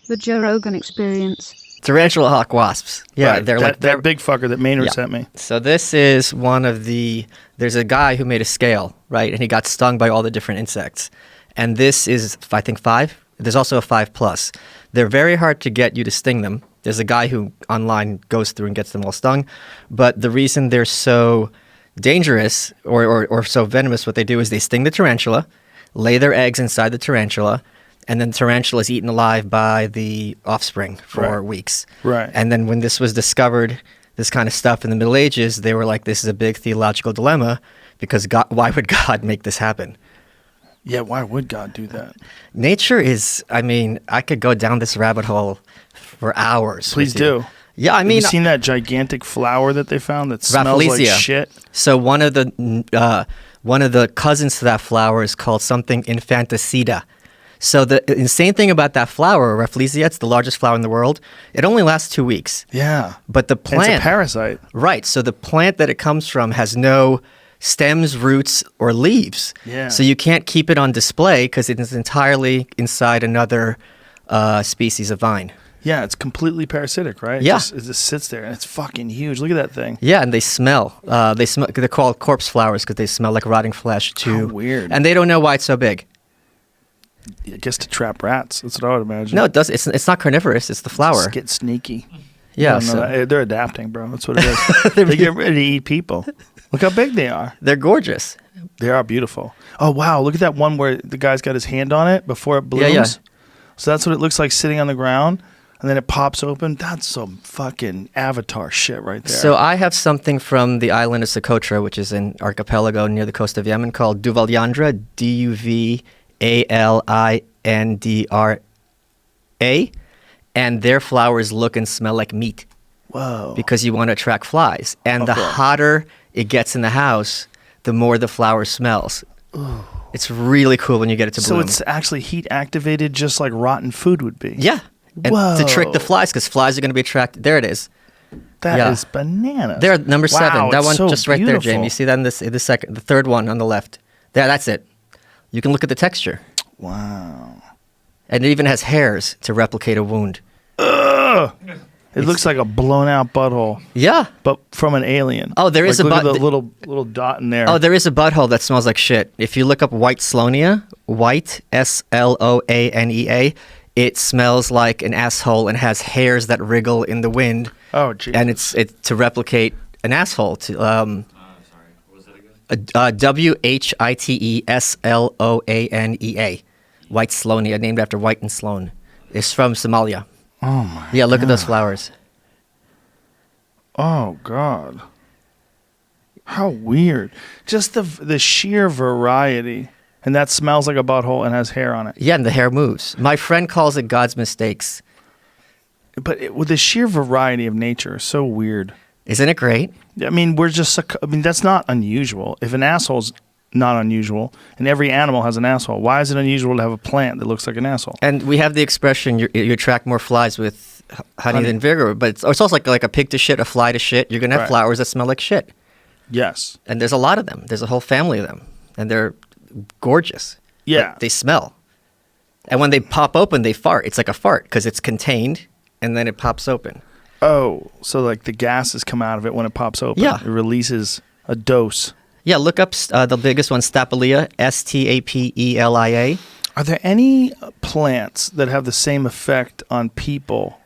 The Joe Rogan Experience. Tarantula hawk wasps. Yeah, Right, they're that big fucker that Maynard sent me. So this is one of the. There's a guy who made a scale, right, and he got stung by all the different insects. And this is, I think, 5. There's also a 5+. They're very hard to get you to sting them. There's a guy who online goes through and gets them all stung. But the reason they're so dangerous or so venomous, what they do is they sting the tarantula, lay their eggs inside the tarantula, and then the tarantula is eaten alive by the offspring for weeks. Right. And then when this was discovered, this kind of stuff in the Middle Ages, they were like, this is a big theological dilemma because God, why would God make this happen? Yeah, why would God do that? Nature is, I mean, I could go down this rabbit hole for hours. Please do. Yeah, I mean, have you seen that gigantic flower that they found that smells like shit? So one of the cousins to that flower is called something infanticida. So the insane thing about that flower, Rafflesia, it's the largest flower in the world. It only lasts 2 weeks. Yeah. But the plant... It's a parasite. Right. So the plant that it comes from has no stems, roots, or leaves. Yeah. So you can't keep it on display because it is entirely inside another species of vine. Yeah, it's completely parasitic, right? Yeah. It just sits there, and it's fucking huge. Look at that thing. Yeah, and they smell. They're called corpse flowers because they smell like rotting flesh too. How weird. And they don't know why it's so big. I guess to trap rats. That's what I would imagine. No, it does. It's not carnivorous. It's the flower. Just get sneaky. Yeah, they're adapting, bro. That's what it is. They get ready to eat people. Look how big they are. They're gorgeous. They are beautiful. Oh wow! Look at that one where the guy's got his hand on it before it blooms. Yeah. So that's what it looks like sitting on the ground, and then it pops open. That's some fucking Avatar shit right there. So I have something from the island of Socotra, which is an archipelago near the coast of Yemen, called Duvalyandra, Duvalyandra, and their flowers look and smell like meat. Whoa! Because you want to attract flies, and the hotter it gets in the house, the more the flower smells. Ooh. It's really cool when you get it to bloom. So it's actually heat activated, just like rotten food would be. Yeah. And to trick the flies, because flies are going to be attracted. There it is. That is bananas. There, number 7. Wow, that one so just right beautiful. there, Jamie. You see that in the second, the third one on the left. There, that's it. You can look at the texture. Wow. And it even has hairs to replicate a wound. Ugh. It looks like a blown out butthole. Yeah. But from an alien. Oh, there is look a at the little dot in there. Oh, there is a butthole that smells like shit. If you look up white Sloanea, white, Sloanea, it smells like an asshole and has hairs that wriggle in the wind. Oh, geez. And it's to replicate an asshole. Sorry, what was it again? WHITESLOANEA. White Sloanea, named after White and Sloan. It's from Somalia. Oh, my Yeah, look God. at those flowers. Oh, God. How weird. Just the sheer variety. And that smells like a butthole and has hair on it. Yeah, and the hair moves. My friend calls it God's mistakes. But with the sheer variety of nature, is so weird. Isn't it great? I mean, that's not unusual. If an asshole's not unusual, and every animal has an asshole, why is it unusual to have a plant that looks like an asshole? And we have the expression, you attract more flies with honey than vinegar, but it's also like a pig to shit, a fly to shit. You're going to have flowers that smell like shit. Yes. And there's a lot of them. There's a whole family of them. And they're gorgeous. Yeah. But they smell. And when they pop open, they fart. It's like a fart because it's contained, and then it pops open. Oh, so like the gases come out of it when it pops open. Yeah. It releases a dose. Yeah, look up the biggest one, Stapelia, Stapelia. Are there any plants that have the same effect on people?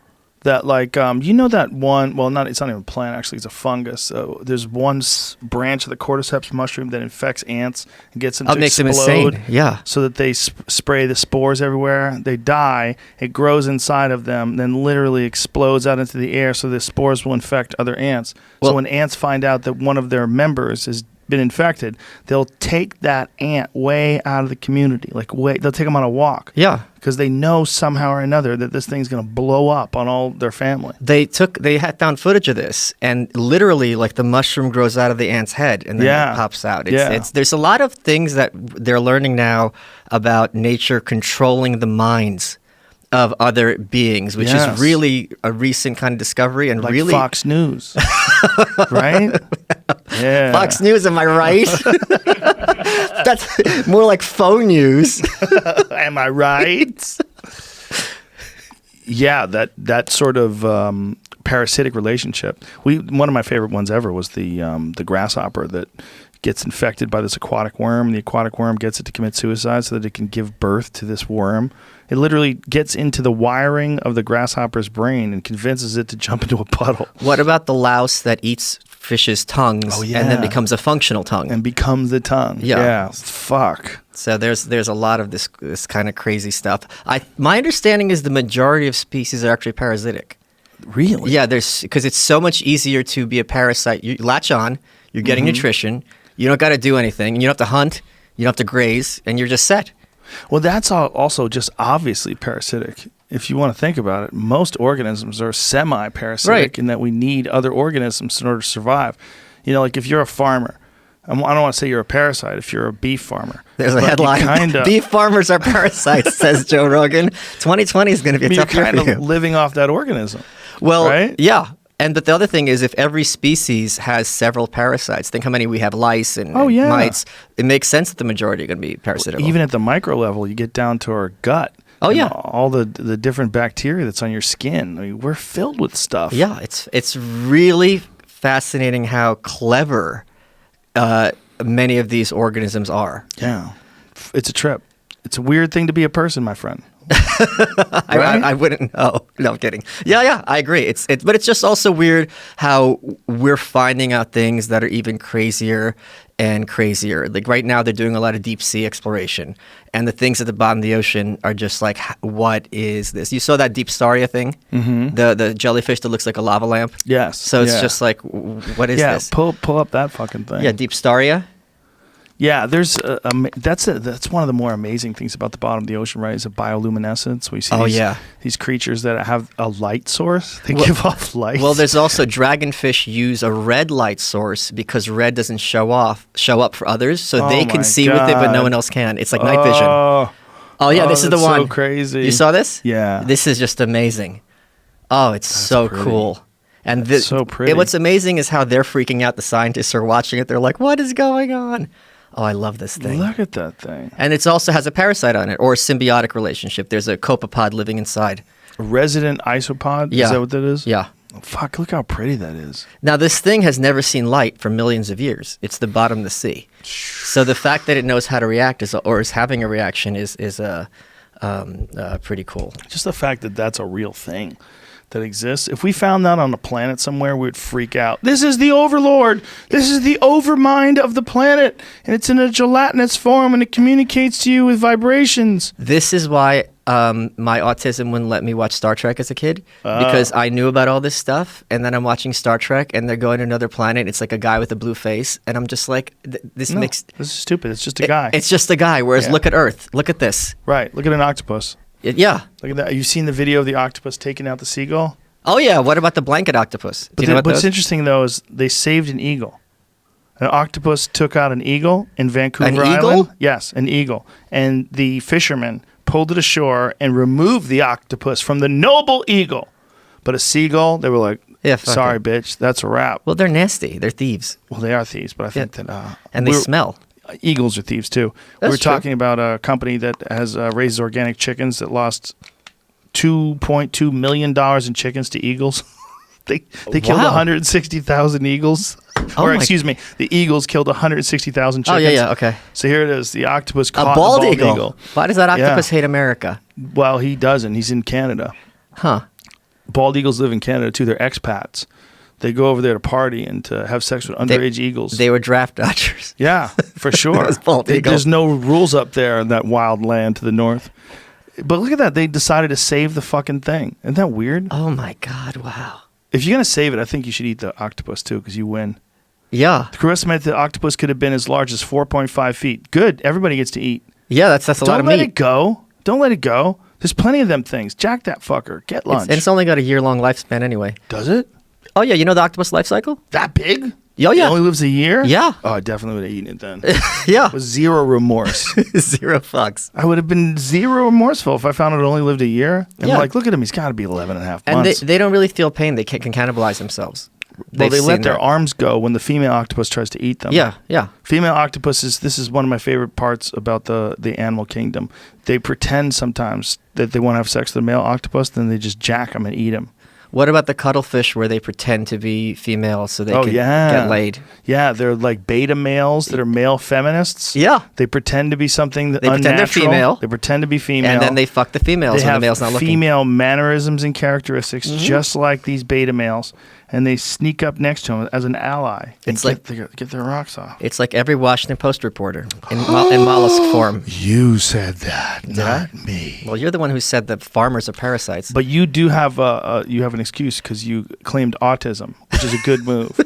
That like, you know that one, well, it's not even a plant, actually, it's a fungus. So there's one branch of the cordyceps mushroom that infects ants and gets them to makes them explode. insane. Yeah. So that they spray the spores everywhere. They die. It grows inside of them, then literally explodes out into the air so the spores will infect other ants. So when ants find out that one of their members has been infected, they'll take that ant way out of the community. They'll take them on a walk. Yeah. Because they know somehow or another that this thing's going to blow up on all their family. They had found footage of this, and literally, like, the mushroom grows out of the ant's head and then it pops out. There's a lot of things that they're learning now about nature controlling the minds of other beings, which is really a recent kind of discovery, and like really Fox News, right? Yeah, Fox News. Am I right? That's more like phone news. Am I right? Yeah, that sort of parasitic relationship. One of my favorite ones ever was the grasshopper that gets infected by this aquatic worm. The aquatic worm gets it to commit suicide so that it can give birth to this worm. It literally gets into the wiring of the grasshopper's brain and convinces it to jump into a puddle. What about the louse that eats fish's tongues and then becomes a functional tongue? And becomes the tongue. Yeah. Fuck. So there's a lot of this kind of crazy stuff. My understanding is the majority of species are actually parasitic. Really? Yeah, because it's so much easier to be a parasite. You latch on, you're getting nutrition, you don't got to do anything, you don't have to hunt, you don't have to graze, and you're just set. Well, that's also just obviously parasitic. If you want to think about it, most organisms are semi-parasitic in that we need other organisms in order to survive. You know, like if you're a farmer, I don't want to say you're a parasite if you're a beef farmer. There's a headline, beef farmers are parasites, says Joe Rogan. 2020 is going to be a tough year for you. You're kind of living off that organism. Well, right? Yeah. But the other thing is, if every species has several parasites, think how many we have: lice and mites. It makes sense that the majority are going to be parasitic. Even at the micro level, you get down to our gut. Oh yeah, all the different bacteria that's on your skin. I mean, we're filled with stuff. Yeah, it's really fascinating how clever many of these organisms are. Yeah, it's a trip. It's a weird thing to be a person, my friend. Right? I wouldn't know. No, I'm kidding. Yeah, I agree. But it's just also weird how we're finding out things that are even crazier and crazier. Like right now, they're doing a lot of deep sea exploration, and the things at the bottom of the ocean are just like, what is this? You saw that deep staria thing, the jellyfish that looks like a lava lamp. Yes. So it's just like, what is this? Yeah, pull up that fucking thing. Yeah, deep staria. Yeah, there's that's one of the more amazing things about the bottom of the ocean, right? Is the bioluminescence. We see these creatures that have a light source. They give off light. Well, there's also dragonfish use a red light source because red doesn't show up for others, so they can see with it, but no one else can. It's like night vision. Oh yeah, this is the one. So crazy. You saw this? Yeah. This is just amazing. Oh, that's so pretty. Cool. And so pretty. What's amazing is how they're freaking out. The scientists are watching it. They're like, "What is going on?" Oh, I love this thing. Look at that thing. And it also has a parasite on it, or a symbiotic relationship. There's a copepod living inside. A resident isopod? Yeah. Is that what that is? Yeah. Oh, fuck, look how pretty that is. Now, this thing has never seen light for millions of years. It's the bottom of the sea. So the fact that it knows how to react or is having a reaction is pretty cool. Just the fact that that's a real thing that exists. If we found that on a planet somewhere, we'd freak out. This is the overlord. This is the overmind of the planet, and it's in a gelatinous form, and it communicates to you with vibrations. This is why my autism wouldn't let me watch Star Trek as a kid, because I knew about all this stuff, and then I'm watching Star Trek, and they're going to another planet. It's like a guy with a blue face, and I'm just like, this is stupid. It's just a guy. It's just a guy, whereas look at Earth. Look at this. Right. Look at an octopus. Yeah. Look at that. Have you seen the video of the octopus taking out the seagull? Oh, yeah. What about the blanket octopus? Do you know what's interesting, though, is they saved an eagle. An octopus took out an eagle in Vancouver Island. An eagle? Yes, an eagle. And the fishermen pulled it ashore and removed the octopus from the noble eagle. But a seagull, they were like, sorry, bitch, that's a wrap. Well, they're nasty. They're thieves. Well, they are thieves, but I think that... and they smell. Eagles are thieves too. We're talking about a company that has raises organic chickens that lost $2.2 million in chickens to eagles. they killed 160,000 eagles. Excuse me, the eagles killed 160,000 chickens. Oh yeah, okay. So here it is. The octopus caught a bald eagle. Why does that octopus hate America? Well, he doesn't. He's in Canada. Huh. Bald eagles live in Canada too. They're expats. They go over there to party and to have sex with underage eagles. They were draft dodgers. Yeah, for sure. There's no rules up there in that wild land to the north. But look at that. They decided to save the fucking thing. Isn't that weird? Oh, my God. Wow. If you're going to save it, I think you should eat the octopus, too, because you win. Yeah. The crew estimated the octopus could have been as large as 4.5 feet. Good. Everybody gets to eat. Yeah, that's a lot of meat. Don't let it go. Don't let it go. There's plenty of them things. Jack that fucker. Get lunch. And it's only got a year-long lifespan anyway. Does it? Oh, yeah. You know the octopus life cycle? That big? Oh, yeah. It only lives a year? Yeah. Oh, I definitely would have eaten it then. Yeah. With zero remorse. Zero fucks. I would have been zero remorseful if I found it only lived a year. And like, look at him. He's got to be 11 and a half months. And they don't really feel pain. They can cannibalize themselves. Well, they seen let their that. arms go when the female octopus tries to eat them. Yeah, yeah. Female octopuses, this is one of my favorite parts about the animal kingdom. They pretend sometimes that they want to have sex with a male octopus, then they just jack them and eat them. What about the cuttlefish where they pretend to be female so they can get laid? Yeah, they're like beta males that are male feminists. Yeah. They pretend to be something that They pretend they're female. They pretend to be female. And then they fuck the females They when have the male's not looking. female mannerisms and characteristics just like these beta males. And they sneak up next to them as an ally. And It's like- get their rocks off. It's like every Washington Post reporter in mollusk form. You said that, not I? me. Well, you're the one who said that farmers are parasites. But you do have an excuse because you claimed autism, which is a good move.